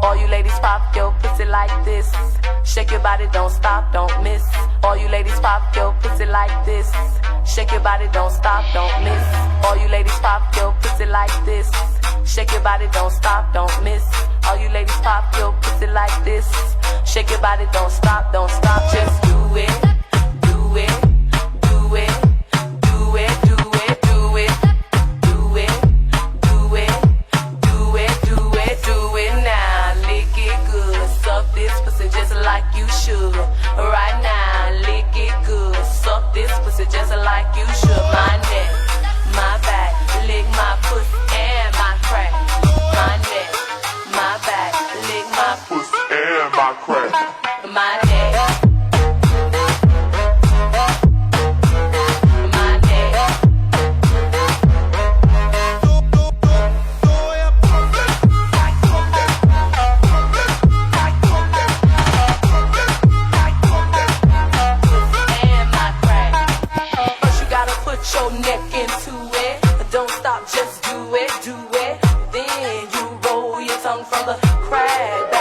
All you ladies pop your pussy like this. Shake your body, don't stop, don't miss. All you ladies pop your pussy like this. Shake your body, don't stop, don't miss. All you ladies pop your pussy like this. Shake your body, don't stop, don't miss. All you ladies pop your pussy like this. Shake your body, don't stop, just do it, do it, do it, do it, do it, do it, do it, do it, do it, do it, do it now. Lick it good, suck this pussy just like you should. Right now, lick it good, suck this pussy just like you should. My neck, my back, lick my pussy and my crack. My neck, my back, lick my pussy and my crack. My neck, my neck. And my crack. First you gotta put your neck into it. Don't stop, just do it, do it. Then you roll your tongue from the crack